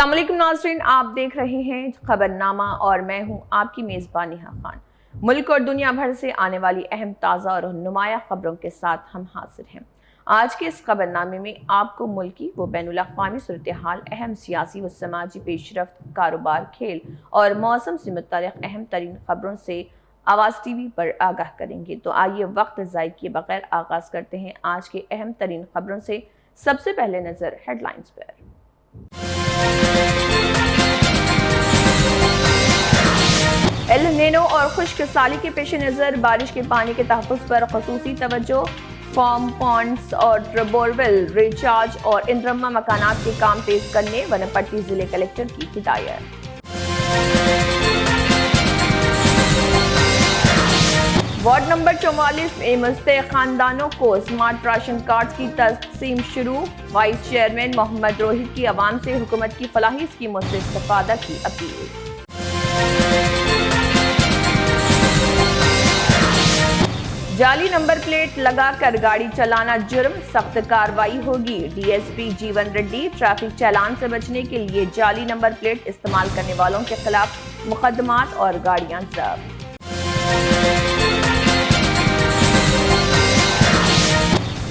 अस्सलाम वालेकुम नाज़रीन, आप देख रहे हैं खबरनामा और मैं हूं आपकी मेज़बान नेहा खान। मुल्क और दुनिया भर से आने वाली अहम ताज़ा और नुमाया खबरों के साथ हम हाजिर हैं। आज के इस खबरनामे में आपको मुल्की व बैनुल अक़वामी सूरत हाल, अहम सियासी व समाजी पेशरफ्त, कारोबार, खेल और मौसम से मुतल्लिक़ अहम तरीन खबरों से आवाज़ टीवी पर आगाह करेंगे। तो आइए वक्त ज़ाय किए बगैर आगाज़ करते हैं आज के अहम तरीन खबरों से। सबसे पहले नज़र हेडलाइंस पर। एल नीनो और खुश्क साली के पेश नज़र बारिश के पानी के तहफ़्फ़ुज़ पर ख़ुसूसी तवज्जो। फार्म पॉन्ड्स और बोरवेल रिचार्ज और इंद्रमा मकानात के काम तेज करने वनपट्टी जिले कलेक्टर की हिदायत। वार्ड नंबर 44 में मुस्तहिक़ खानदानों को स्मार्ट राशन कार्ड की तक़सीम शुरू। वाइस चेयरमैन मोहम्मद रोहित की अवाम से हुकूमत की फलाही स्कीमों से इस्तिफ़ादा की अपील। जाली नंबर प्लेट लगाकर गाड़ी चलाना जुर्म, सख्त कार्रवाई होगी। डीएसपी जीवन रेड्डी ट्रैफिक चालान से बचने के लिए जाली नंबर प्लेट इस्तेमाल करने वालों के खिलाफ मुकदमात और गाड़ियां जब्त।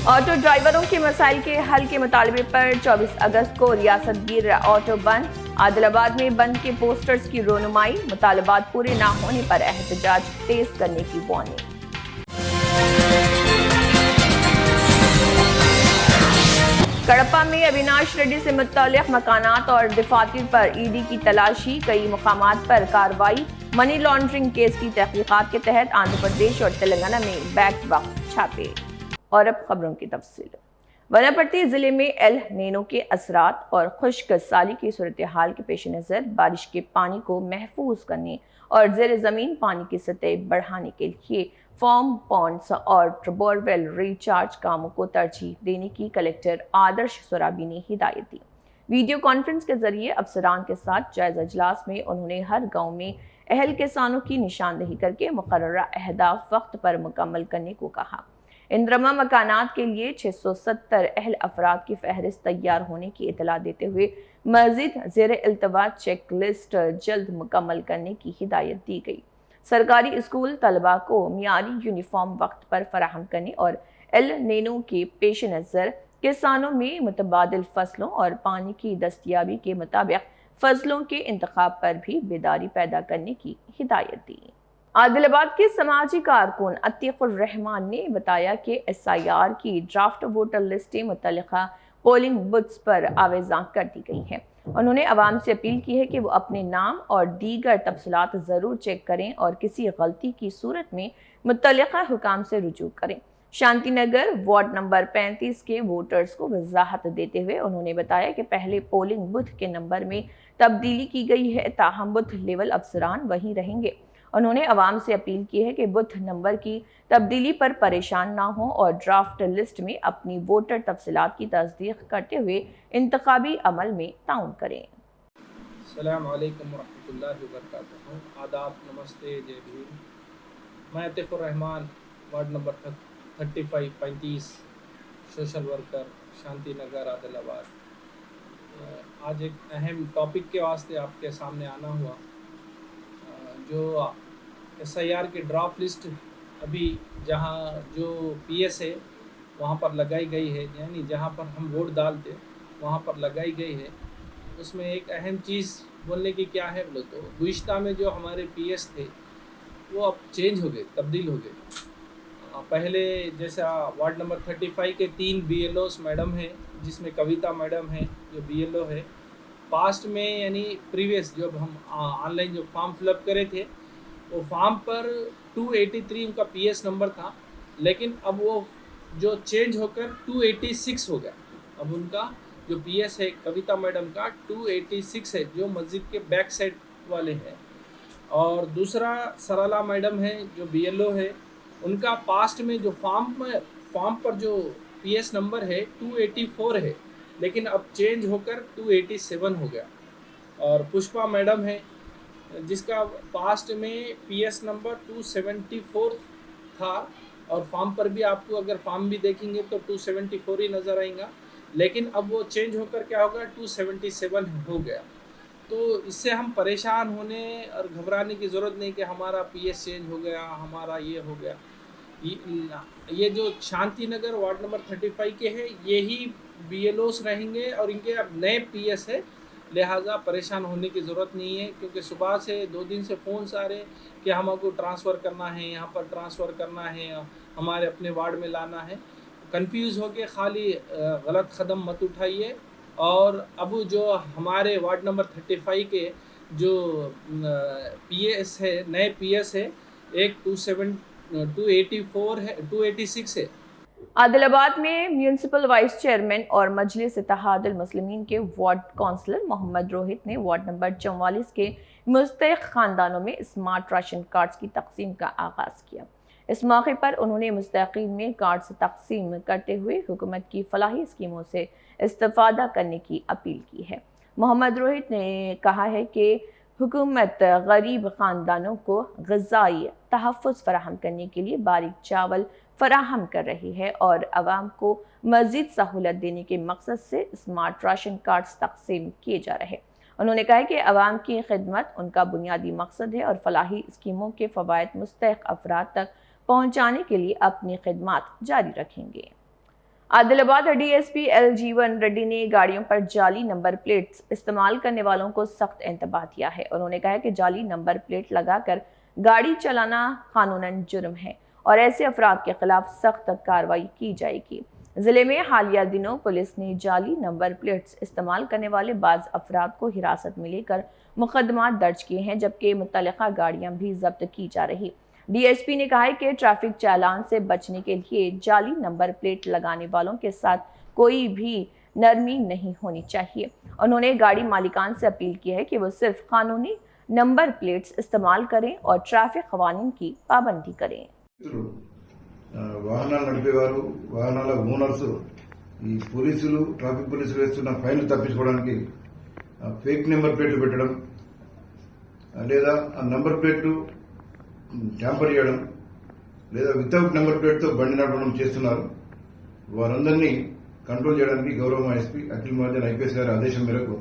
ऑटो ड्राइवरों के मसाइल के हल के मुतालबे पर 24 अगस्त को रियासत गिर ऑटो बंद। आदिलाबाद में बंद के पोस्टर्स की रोनुमाई, मुतालबात पूरे ना होने पर एहतजाज तेज करने की वार्निंग। कड़पा में अविनाश रेड्डी से मुत्तल्लिक़ मकानात और दफातर पर ईडी की तलाशी, कई मुकामात पर कार्रवाई। मनी लॉन्ड्रिंग केस की तहकीकात के तहत आंध्र प्रदेश और तेलंगाना में बैक वक्त छापे। और अब खबरों की तफसील। वनपट्टी जिले में एल नीनो के असरात और खुश्क साली की सूरत हाल के पेश नज़र बारिश के पानी को महफूज करने और ज़ेर ज़मीन पानी की सतह बढ़ाने के लिए फार्म पॉन्ड्स और बोरवेल रिचार्ज कामों को तरजीह देने की कलेक्टर आदर्श सोराबी ने हिदायत दी। वीडियो कॉन्फ्रेंस के जरिए अफसरान के साथ जायजा इजलास में उन्होंने हर गाँव में अहल किसानों की निशानदेही करके मुकर्ररा अहदाफ वक्त पर मुकम्मल करने को कहा। इंद्रमा मकानात के लिए 670 अहल अफराद की फहरिस्त तैयार होने की इतला देते हुए मजीद ज़ेर इल्तवा चेक लिस्ट जल्द मुकम्मल करने की हिदायत दी गई। सरकारी स्कूल तलबा को मियारी यूनिफॉर्म वक्त पर फराहम करने और एल नीनो के पेश नज़र किसानों में मुतबादिल फसलों और पानी की दस्तयाबी के मुताबिक फसलों के इंतखाब पर भी बेदारी पैदा करने की हिदायत दी। आदिलाबाद के समाजी कारकुन अतीकुर रहमान ने बताया कि SIR की ड्राफ्ट वोटर लिस्टें मुतल्लिका पोलिंग बूथ्स पर आवेज़ां कर दी गई हैं। उन्होंने अवाम से अपील की है कि वो अपने नाम और दीगर तफसीलात ज़रूर चेक करें और किसी गलती की सूरत में मुतल्लिका हुकाम से रुजू करें। शांति नगर वार्ड नंबर 35 के वोटर्स को वजाहत देते हुए उन्होंने बताया कि पहले पोलिंग बूथ के नंबर में तब्दीली की गई है, ताहम बूथ लेवल अफसरान वहीं रहेंगे। उन्होंने अवाम से अपील की है कि बूथ नंबर की तब्दीली पर परेशान ना हो और ड्राफ्ट लिस्ट में अपनी वोटर तफसीलात की तस्दीक करते हुए इंतखाबी अमल में ताउन करें। अस्सलाम वालेकुम वरहमतुल्लाहि वबरकातुहू। आदाब, नमस्ते, जय भीम। मैं Atiqur Rahman, ward number 35 social worker, Shanti Nagar, Adilabad. आज एक अहम टॉपिक के वास्ते आपके सामने आना हुआ। जो SIR की ड्राफ्ट लिस्ट अभी जहाँ जो PS है वहाँ पर लगाई गई है, यानी जहाँ पर हम वोट डालते वहाँ पर लगाई गई है। उसमें एक अहम चीज़ बोलने की क्या है बोलो तो गुज़िश्ता में जो हमारे PS थे वो अब चेंज हो गए, तब्दील हो गए। पहले जैसा वार्ड नंबर 35 के 3 BLOs मैडम हैं, जिसमें कविता मैडम है जो BLO है। पास्ट में यानी प्रीवियस जब हम ऑनलाइन जो फॉर्म फिलअप करे थे वो फॉर्म पर 283 उनका PS नंबर था, लेकिन अब वो जो चेंज होकर 286 हो गया। अब उनका जो PS है कविता मैडम का 286 है, जो मस्जिद के बैक साइड वाले हैं। और दूसरा सरला मैडम है जो BLO है, उनका पास्ट में जो फॉर्म पर जो PS नंबर है 284 है, लेकिन अब चेंज होकर 287 हो गया। और पुष्पा मैडम है जिसका पास्ट में PS नंबर 274 था और फॉर्म पर भी आपको अगर फॉर्म भी देखेंगे तो 274 ही नज़र आएगा, लेकिन अब वो चेंज होकर क्या होगा 277 हो गया। तो इससे हम परेशान होने और घबराने की ज़रूरत नहीं कि हमारा पीएस चेंज हो गया, हमारा ये हो गया। ये जो शांति नगर वार्ड नंबर 35 के हैं, यही बीएलओस रहेंगे और इनके अब नए पीएस है, लिहाजा परेशान होने की ज़रूरत नहीं है, क्योंकि सुबह से 2 दिन से फ़ोन्स आ रहे हैं कि हमको ट्रांसफ़र करना है, यहाँ पर ट्रांसफ़र करना है, हमारे अपने वार्ड में लाना है। कंफ्यूज होके खाली गलत कदम मत उठाइए। और अब जो हमारे वार्ड नंबर 35 के जो पीएस है, नए पीएस है, एक 284 है, 286 है। आदिलाबाद में म्यूनिसिपल वाइस चेयरमैन और मजलिस इत्तेहादुल मुस्लिमीन के वार्ड काउंसलर मोहम्मद रोहित ने वार्ड नंबर 44 के मुस्तहिक खानदानों में स्मार्ट राशन कार्ड्स की तकसीम का आगाज किया। इस मौके पर उन्होंने मुस्तहिकीन में कार्ड्स तकसीम करते हुए हुकूमत की फलाही स्कीमों से इस्तेफादा करने की अपील की है। मोहम्मद रोहित ने कहा है कि हुकूमत गरीब ख़ानदानों को ग़िज़ाई तहफ़्फ़ुज़ फराहम करने के लिए बारीक चावल फराहम कर रही है और आवाम को मज़ीद सहूलत देने के मकसद से स्मार्ट राशन कार्ड्स तकसीम किए जा रहे हैं। उन्होंने कहा कि आवाम की खिदमत उनका बुनियादी मकसद है और फलाही स्कीमों के फ़वाइद मुस्तहिक़ अफराद तक पहुँचाने के लिए अपनी खिदमत जारी रखेंगे। आदिलाबाद डीएसपी एल जीवन रेड्डी ने गाड़ियों पर जाली नंबर प्लेट्स इस्तेमाल करने वालों को सख्त इंतबाह दिया है। उन्होंने कहा कि जाली नंबर प्लेट लगाकर गाड़ी चलाना कानूनन जुर्म है और ऐसे अफराद के खिलाफ सख्त कार्रवाई की जाएगी। जिले में हालिया दिनों पुलिस ने जाली नंबर प्लेट्स इस्तेमाल करने वाले बाज़ अफराद को हिरासत में लेकर मुकदमा दर्ज किए हैं, जबकि मुतल्लिका गाड़ियां भी जब्त की जा रही। डीएसपी ने कहा है कि ट्रैफिक चालान से बचने के लिए जाली नंबर प्लेट लगाने वालों के साथ कोई भी नरमी नहीं होनी चाहिए। उन्होंने गाड़ी मालिकान से अपील की है कि वो सिर्फ कानूनी नंबर प्लेट्स इस्तेमाल करें और ट्रैफिक कवानीन की पाबंदी करें। వాహనాలు నడిపేవారు, వాహనాల ఓనర్స్ ఈ పోలీసులు, ట్రాఫిక్ పోలీసులు వేస్తున్న ఫైన్లు తప్పించుకోవడానికి ఫేక్ నెంబర్ ప్లేట్లు పెట్టడం లేదా ఆ నెంబర్ ప్లేట్లు ట్యాంపర్ చేయడం లేదా వితౌట్ నెంబర్ ప్లేట్తో బండి నడపడం చేస్తున్నారు. వారందరినీ కంట్రోల్ చేయడానికి గౌరవ ఎస్పీ అఖిల్ మహాజన్ ఐపీఎస్ గారి ఆదేశం మేరకు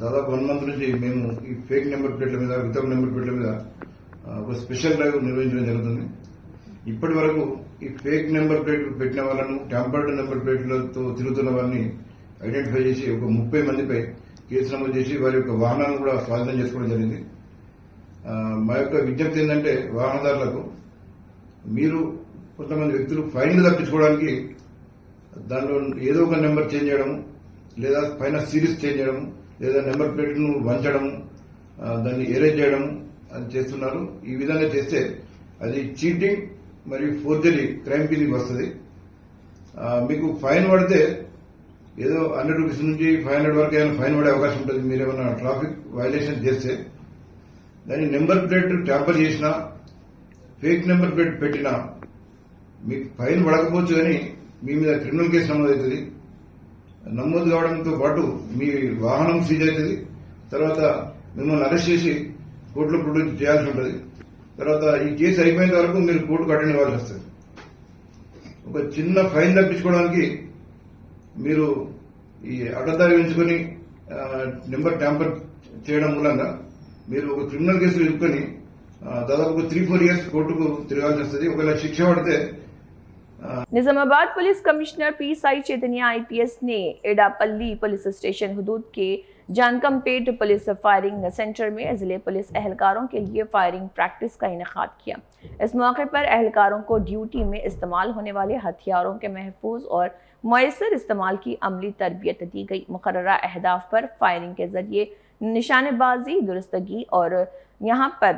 దాదాపు 1 మంత్ నుంచి మేము ఈ ఫేక్ నెంబర్ ప్లేట్ల మీద, వితౌట్ నెంబర్ ప్లేట్ల మీద ఒక స్పెషల్ డ్రైవ్ నిర్వహించడం జరుగుతుంది. ఇప్పటి వరకు ఈ ఫేక్ నెంబర్ ప్లేట్ పెట్టిన వాళ్ళను, ట్యాంపర్డ్ నెంబర్ ప్లేట్లతో తిరుగుతున్న వారిని ఐడెంటిఫై చేసి ఒక 30 మందిపై కేసు నమోదు చేసి వారి యొక్క వాహనాలను కూడా స్వాధీనం చేసుకోవడం జరిగింది. మా యొక్క విజ్ఞప్తి ఏంటంటే వాహనదారులకు, మీరు కొంతమంది వ్యక్తులు ఫైన్లు తప్పించుకోవడానికి దానిలో ఏదో ఒక నెంబర్ చేంజ్ చేయడం లేదా పైన సిరీస్ చేంజ్ చేయడం లేదా నెంబర్ ప్లేట్ను వంచడం, దాన్ని ఎరేజ్ చేయడం అది చేస్తున్నారు. ఈ విధంగా చేస్తే అది చీటింగ్ మరియు ఫోర్జరీ క్రైమ్ కిందకి వస్తుంది. మీకు ఫైన్ పడితే ఏదో 100 రూపీస్ నుంచి 500 వరకు ఏమైనా ఫైన్ పడే అవకాశం ఉంటుంది. మీరు ఏమైనా ట్రాఫిక్ వైలేషన్ చేస్తే దాని నెంబర్ ప్లేట్ ట్యాంపర్ చేసినా, ఫేక్ నెంబర్ ప్లేట్ పెట్టినా మీకు ఫైన్ పడకపోవచ్చు, కానీ మీ మీద క్రిమినల్ కేసు నమోదవుతుంది. నమోదు కావడంతో పాటు మీ వాహనం సీజ్ అవుతుంది. తర్వాత మిమ్మల్ని అరెస్ట్ చేసి కోర్టులో ప్రొడ్యూస్ చేయాల్సి ఉంటుంది. తర్వాత ఈ కేసు అయిపోయేంత వరకు మీరు కోర్టుకు అటెండ్ అవ్వాల్సి వస్తుంది. ఒక చిన్న ఫైన్ తప్పించుకోవడానికి మీరు ఈ అడ్డదారి ఉంచుకొని నెంబర్ ట్యాంపర్ చేయడం మూలంగా మీరు ఒక క్రిమినల్ కేసులు ఇరుక్కొని దాదాపు 3-4 ఇయర్స్ కోర్టుకు తిరగాల్సి వస్తుంది. ఒకవేళ శిక్ష పడితే निजामाबाद पुलिस कमिश्नर पीएसआई चैतन्य आईपीएस ने एडापल्ली पुलिस स्टेशन हुदूद के जानकमपेट पुलिस फायरिंग सेंटर में जिले पुलिस एहलकारों के लिए फायरिंग प्रैक्टिस का इनेकाद किया। इस मौके पर एहलकारों को ड्यूटी में इस्तेमाल होने वाले हथियारों के महफूज और मुयसर इस्तेमाल की अमली तरबियत दी गई। मुकर्ररा अहदाफ पर फायरिंग के जरिए निशानेबाजी, दुरुस्तगी और यहाँ पर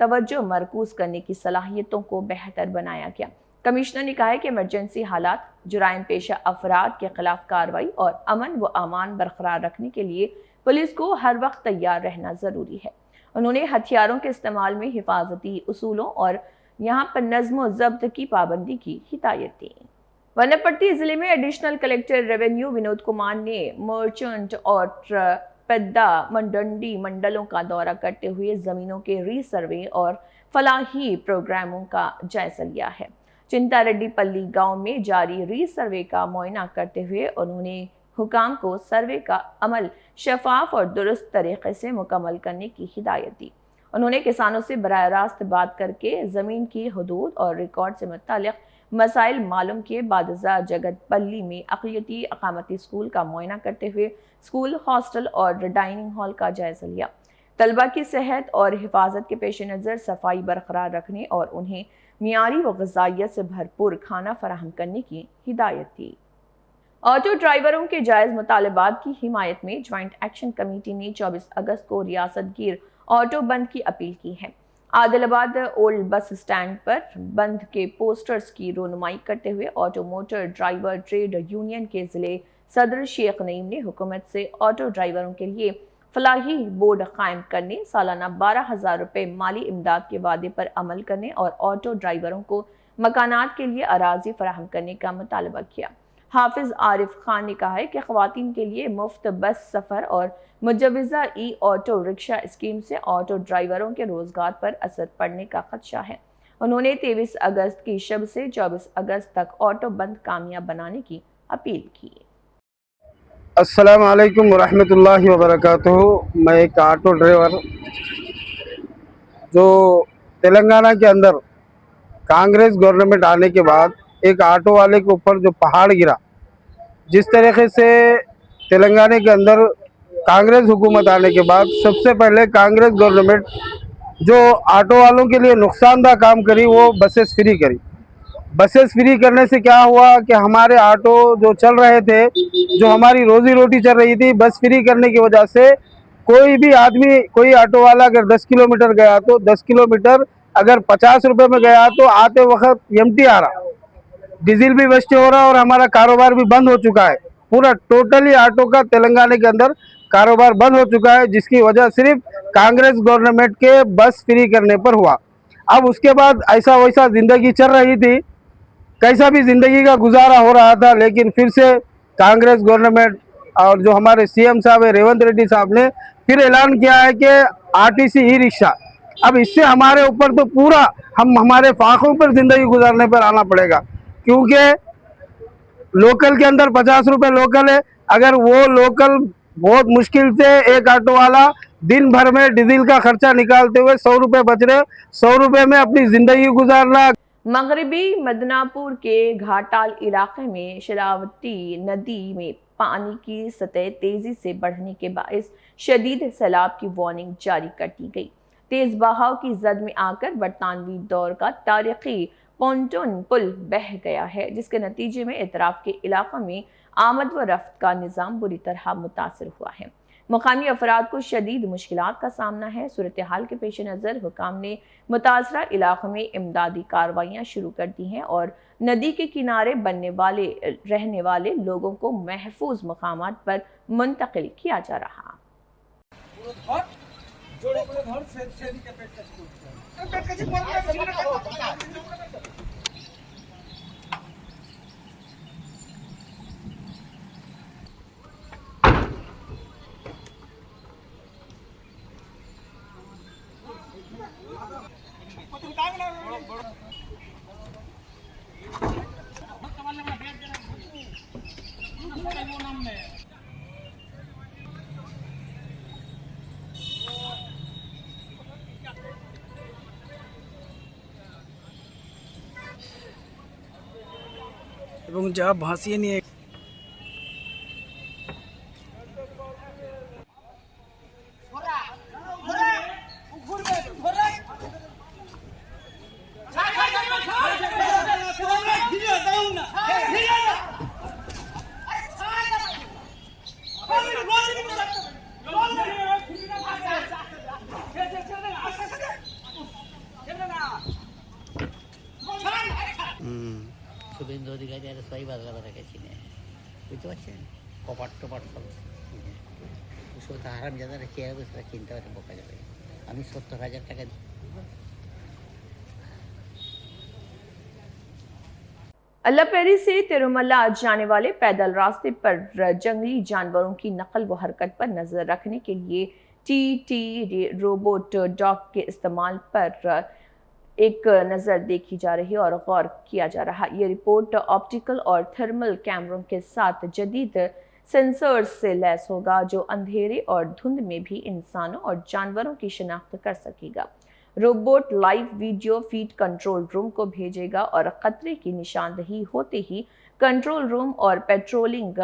तवज्जो मरकूज करने की सलाहियतों को बेहतर बनाया गया। कमिश्नर ने कहा है कि इमरजेंसी हालात, जुराइम पेशा अफराद के खिलाफ कार्रवाई और अमन व अमान बरकरार रखने के लिए पुलिस को हर वक्त तैयार रहना जरूरी है। उन्होंने हथियारों के इस्तेमाल में हिफाजती उसूलों और यहाँ पर नज्म जब्त की पाबंदी की हिदायत दी। वनपट्टी जिले में additional collector revenue Vinod Kumar ने मर्चेंट और पेद्दा मंडंडी मंडलों का दौरा करते हुए जमीनों के रीसर्वे और फलाही प्रोग्रामों का जायजा लिया है। चिंतारेड्डी पल्ली गांव में जारी रीसर्वे का मुआयना करते हुए उन्होंने हुकाम को सर्वे का अमल शफाफ और दुरुस्त तरीके से मुकम्मल करने की हिदायत दी। उन्होंने किसानों से बराह रास्त बात करके ज़मीन की हदूद और रिकॉर्ड से मुताल्लिक़ मसाइल मालूम किए। बादशाह जगतपल्ली में अक़लियती अक़ामती स्कूल का मुआयना करते हुए स्कूल, हॉस्टल और डाइनिंग हॉल का जायजा लिया। तलबा की सेहत और हिफाजत के पेश नज़र सफाई बरकरार रखने और उन्हें मियारी व ग़िज़ाइयत से भरपूर खाना फराहम करने की हिदायत दी। ऑटो ड्राइवरों के जायज़ मुतालबात की हिमायत में ज्वाइंट एक्शन कमेटी ने 24 अगस्त को रियासत गिर ऑटो बंद की अपील की है। आदिलाबाद ओल्ड बस स्टैंड पर बंद के पोस्टर्स की रोनुमाई करते हुए auto motor driver trade union के ज़िले सदर शेख नईम ने हुकूमत से ऑटो ड्राइवरों के लिए फलाही बोर्ड कायम करने, सालाना 12,000 रुपये माली इमदाद के वादे पर अमल करने और ऑटो ड्राइवरों को मकानात के लिए अराजी फराहम करने का मुतालबा किया। हाफिज आरिफ खान ने कहा है कि ख़वातीन के लिए मुफ्त बस सफ़र और मुजवज़ा ई ऑटो रिक्शा स्कीम से ऑटो ड्राइवरों के रोज़गार पर असर पड़ने का खदशा है। उन्होंने 23 अगस्त की शब से 24 अगस्त तक ऑटो बंद कामयाब बनाने की अपील की। अस्सलाम वालेकुम वरहमतुल्लाहि वबरकातुहू। मैं एक ऑटो ड्राइवर जो तेलंगाना के अंदर कांग्रेस गवर्नमेंट आने के बाद एक ऑटो वाले के ऊपर जो पहाड़ गिरा, जिस तरीके से तेलंगाना के अंदर कांग्रेस हुकूमत आने के बाद सबसे पहले कांग्रेस गवर्नमेंट जो ऑटो वालों के लिए नुकसानदा काम करी वो बसेस फ्री करी। बसेस फ्री करने से क्या हुआ कि हमारे ऑटो जो चल रहे थे, जो हमारी रोजी रोटी चल रही थी, बस फ्री करने की वजह से कोई भी आदमी, कोई ऑटो वाला अगर 10 किलोमीटर गया तो 10 किलोमीटर अगर 50 रुपये में गया तो आते वक्त एम्प्टी आ रहा, डीजल भी वेस्ट हो रहा और हमारा कारोबार भी बंद हो चुका है। पूरा टोटली ऑटो का तेलंगाना के अंदर कारोबार बंद हो चुका है, जिसकी वजह सिर्फ कांग्रेस गवर्नमेंट के बस फ्री करने पर हुआ। अब उसके बाद ऐसा वैसा ज़िंदगी चल रही थी, कैसा भी ज़िंदगी का गुजारा हो रहा था, लेकिन फिर से कांग्रेस गवर्नमेंट और जो हमारे सीएम साहब है रेवंत रेड्डी साहब ने फिर ऐलान किया है कि आरटीसी ई रिक्शा। अब इससे हमारे ऊपर तो पूरा हमारे फाकों पर ज़िंदगी गुजारने पर आना पड़ेगा, क्योंकि लोकल के अंदर 50 रुपये लोकल है। अगर वो लोकल बहुत मुश्किल से एक ऑटो वाला दिन भर में डीजल का खर्चा निकालते हुए 100 रुपये बच रहे, 100 रुपये में अपनी ज़िंदगी गुजारना। मगरबी मदनापुर के घाटाल इलाके में शरावती नदी में पानी की सतह तेजी से बढ़ने के बायस शदीद सैलाब की वार्निंग जारी कर दी गई। तेज बहाव की जद में आकर बरतानवी दौर का तारीखी पोंटून पुल बह गया है, जिसके नतीजे में इतराफ के इलाकों में आमद व रफ्त का निज़ाम बुरी तरह मुतासर हुआ है। मुकामी अफराद को शदीद मुश्किलात का सामना है। सूरत हाल के पेश नज़र हुकाम ने मुतासरा इलाकों में इमदादी कार्रवाइयाँ शुरू कर दी हैं और नदी के किनारे रहने वाले लोगों को महफूज मकामात पर मुंतकिल किया जा रहा। এবং যা ভাসিয়ে নিয়ে শুভেন্দু অধিকারী আর সবাই বাংলা বাজাকে চিনে, বুঝতে পারছেন? কপাট টপাট সব চিনে। ওসব তো হারাম যাদের চেয়ার বসে চিনতে পারে বোকা যাবে। আমি 70,000 টাকা अल्लापेरी से तिरुमला जाने वाले पैदल रास्ते पर जंगली जानवरों की नकल व हरकत पर नजर रखने के लिए टी रोबोट डॉग के इस्तेमाल पर एक नज़र देखी जा रही है और गौर किया जा रहा है। ये रिपोर्ट ऑप्टिकल और थर्मल कैमरों के साथ जदीद सेंसर्स से लैस होगा जो अंधेरे और धुंध में भी इंसानों और जानवरों की शिनाख्त कर सकेगा। Robot live video feed control room को भेजेगा और खतरे की निशानदही होते ही कंट्रोल रूम और पेट्रोलिंग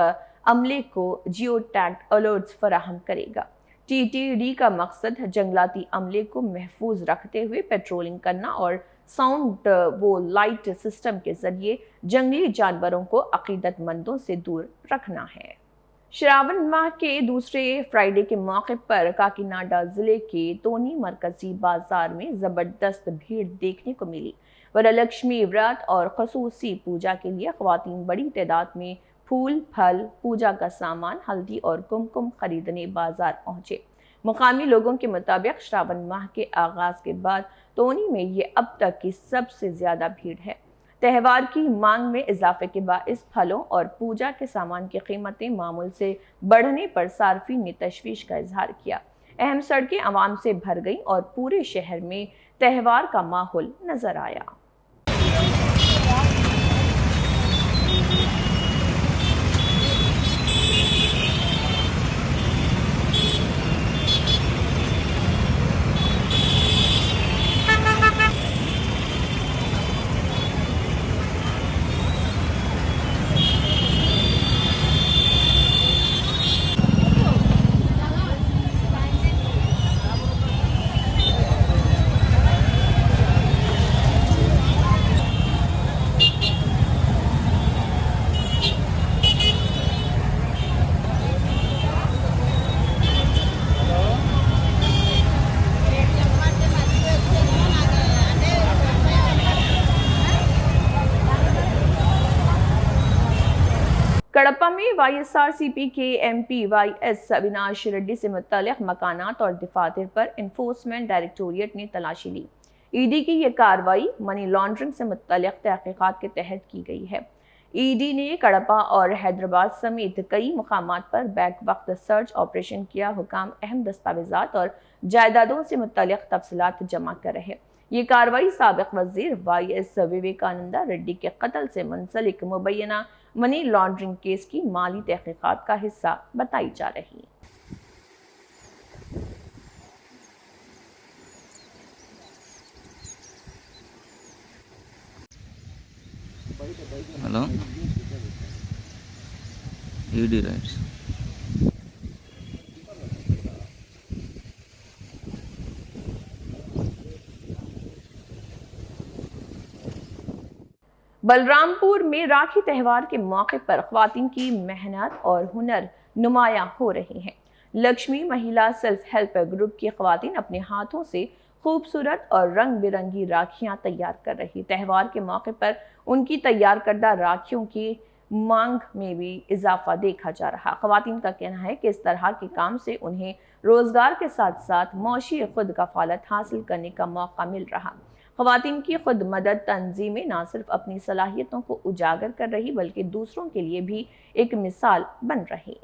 अमले को जियो टैग्ड अलर्ट्स फराहम करेगा। टीटीडी का मकसद जंगलाती अमले को महफूज रखते हुए पेट्रोलिंग करना और साउंड वो लाइट सिस्टम के जरिए जंगली जानवरों को अकीदतमंदों से दूर रखना है। श्रावण माह के दूसरे फ्राइडे के मौके पर काकीनाडा जिले के तोनी मरकजी बाजार में जबरदस्त भीड़ देखने को मिली। वरलक्ष्मी व्रत और खसूसी पूजा के लिए ख्वातीन बड़ी तादाद में फूल, फल, पूजा का सामान, हल्दी और कुमकुम खरीदने बाजार पहुंचे। मुकामी लोगों के मुताबिक श्रावण माह के आगाज के बाद तोनी में ये अब तक की सबसे ज्यादा भीड़ है। त्यौहार की मांग में इजाफे के बाइस फलों और पूजा के सामान की कीमतें मामूल से बढ़ने पर सार्फिन ने तशवीश का इजहार किया। अहम सड़कें आवाम से भर गईं और पूरे शहर में त्यौहार का माहौल नजर आया। कड़प्पा में YSRCP के MP YS अविनाश रेड्डी से मुत्तल्लिक़ मकानात और दफातर पर इन्फोर्समेंट डायरेक्टोरेट ने तलाशी ली। ईडी की यह कार्रवाई मनी लॉन्ड्रिंग से मुत्तल्लिक़ तहक़ीक़ात के तहत की गई है। ईडी ने कड़प्पा और हैदराबाद समेत कई मुकामात पर बैक वक्त सर्च ऑपरेशन किया। हुकाम अहम दस्तावेजात और जायदादों से मुत्तल्लिक़ तफसीलात जमा कर रहे। ये कार्रवाई साबिक़ वज़ीर YS विवेकानंदा रेड्डी के कत्ल से मुंसलिक मुबैना मनी लॉन्ड्रिंग केस की माली तहक़ीक़ात का हिस्सा बताई जा रही। हेलो ईडी राइट्स बलरामपुर में राखी त्यौहार के मौके पर ख्वातीन की मेहनत और हुनर नुमायां हो रहे हैं। लक्ष्मी महिला सेल्फ हेल्प ग्रुप की ख्वातीन अपने हाथों से खूबसूरत और रंग बिरंगी राखियां तैयार कर रही। त्यौहार के मौके पर उनकी तैयार करदा राखियों की मांग में भी इजाफा देखा जा रहा। ख्वातीन का कहना है कि इस तरह के काम से उन्हें रोजगार के साथ साथ मौशी खुद कफालत हासिल करने का मौका मिल रहा। ख्वातीन की खुद मदद तंजीमें न सिर्फ अपनी सलाहियतों को उजागर कर रही बल्कि दूसरों के लिए भी एक मिसाल बन रही।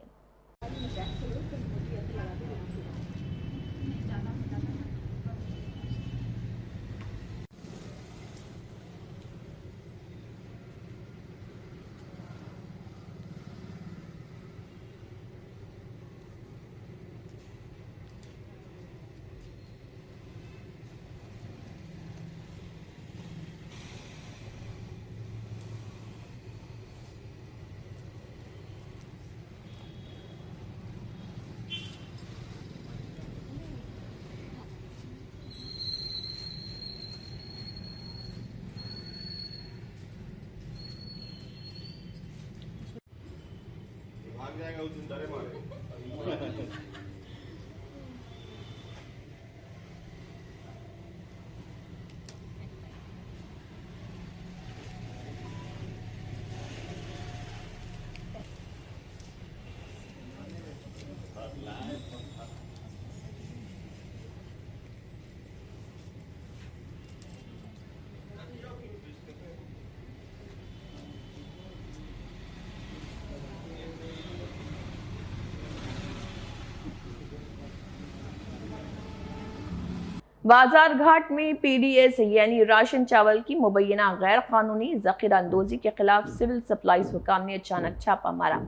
बाजार घाट में PDS यानी राशन चावल की मुबैना गैर कानूनी जखीरा अंदोजी के खिलाफ सिविल सप्लाईज हुकाम ने अचानक छापा मारा।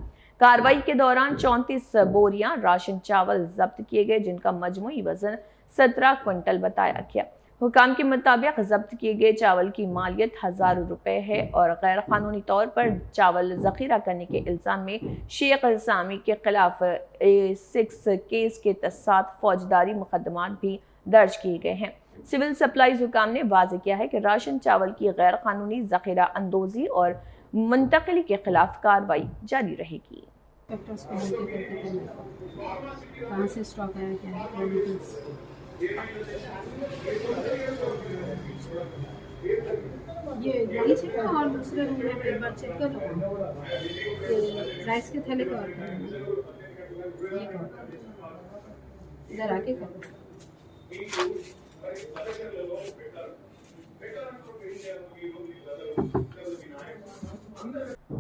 कार्रवाई के दौरान 34 बोरियां राशन चावल जब्त किए गए, जिनका मजमूई वजन 17 क्विंटल बताया गया। हुकाम के मुताबिक जब्त किए गए चावल की मालियत 1000 रुपए है और गैर कानूनी तौर पर चावल जखीरा करने के इल्जाम में शेख सामी के खिलाफ A6 केस के साथ फौजदारी मुकदमात भी दर्ज किए गए हैं। सिविल सप्लाईज हुकाम ने वाज़ेह किया है कि राशन चावल की गैर कानूनी जखीरा अंदोजी और मुंतकिली के खिलाफ कार्रवाई जारी रहेगी। फैक्टर्स को मल्टी करके करना, कहाँ से स्टॉक आया, क्या है क्वालिटीज, ये यही चेक करो और दूसरे रूम में एक बार चेक कर लो। ये राइस के थैले कवर करना, ये करो, इधर आके करो।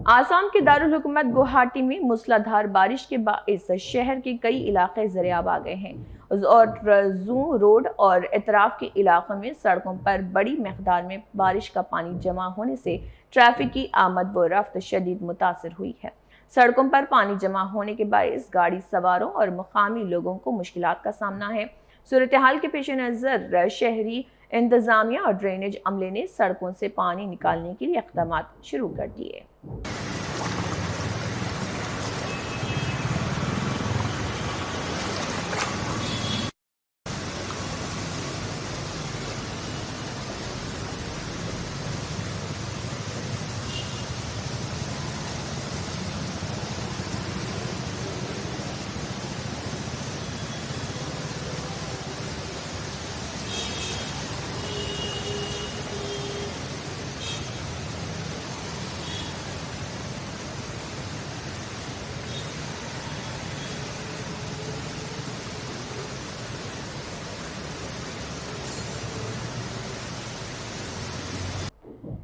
आसाम के दारुल हुकूमत गुवाहाटी में मूसलाधार बारिश के बाइस शहर के कई इलाके ज़रियाब आ गए हैं और जू रोड और इतराफ के इलाकों में सड़कों पर बड़ी मकदार में बारिश का पानी जमा होने से ट्रैफिक की आमद व रफ्त शदीद मुतासर हुई है। सड़कों पर पानी जमा होने के बाइस गाड़ी सवारों और मुकामी लोगों को मुश्किलात का सामना है। सूरत हाल के पेश नज़र शहरी इंतजामिया और ड्रेनेज अमले ने सड़कों से पानी निकालने के लिए इक़दाम शुरू कर दिए।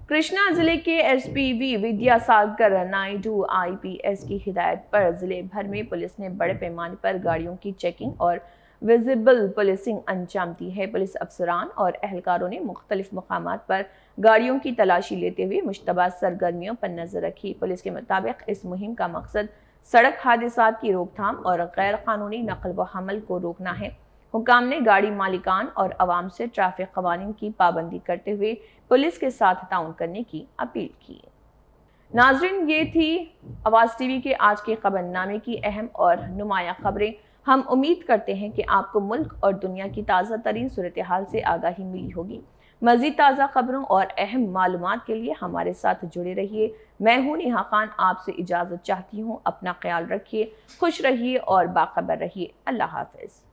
कृष्णा जिले के एसपीवी विद्यासागर नायडू आईपीएस की हिदायत पर जिले भर में पुलिस ने बड़े पैमाने पर गाड़ियों की चेकिंग और विजिबल पुलिसिंग अंजाम दी है। पुलिस अफसरान और एहलकारों ने मुख्तलिफ मकामात पर गाड़ियों की तलाशी लेते हुए मुश्तबा सरगर्मियों पर नजर रखी। पुलिस के मुताबिक इस मुहिम का मकसद सड़क हादसात की रोकथाम और गैर कानूनी नकल व हमल को रोकना है। हुकाम ने गाड़ी मालिकान और अवाम से ट्रैफिक कवानीन की पाबंदी करते हुए पुलिस के साथ ताउन करने की अपील की। नाजरीन, ये थी आवाज़ टीवी के आज के खबरनामे की अहम और नुमाया खबरें। हम उम्मीद करते हैं कि आपको मुल्क और दुनिया की ताज़ा तरीन सूरत हाल से आगाही मिली होगी। मज़ीद ताज़ा खबरों और अहम मालूमात के लिए हमारे साथ जुड़े रहिए। मैं हूं नेहा खान, आपसे इजाज़त चाहती हूँ। अपना ख्याल रखिए, खुश रहिए और बाखबर रहिए। अल्लाह हाफ़िज़।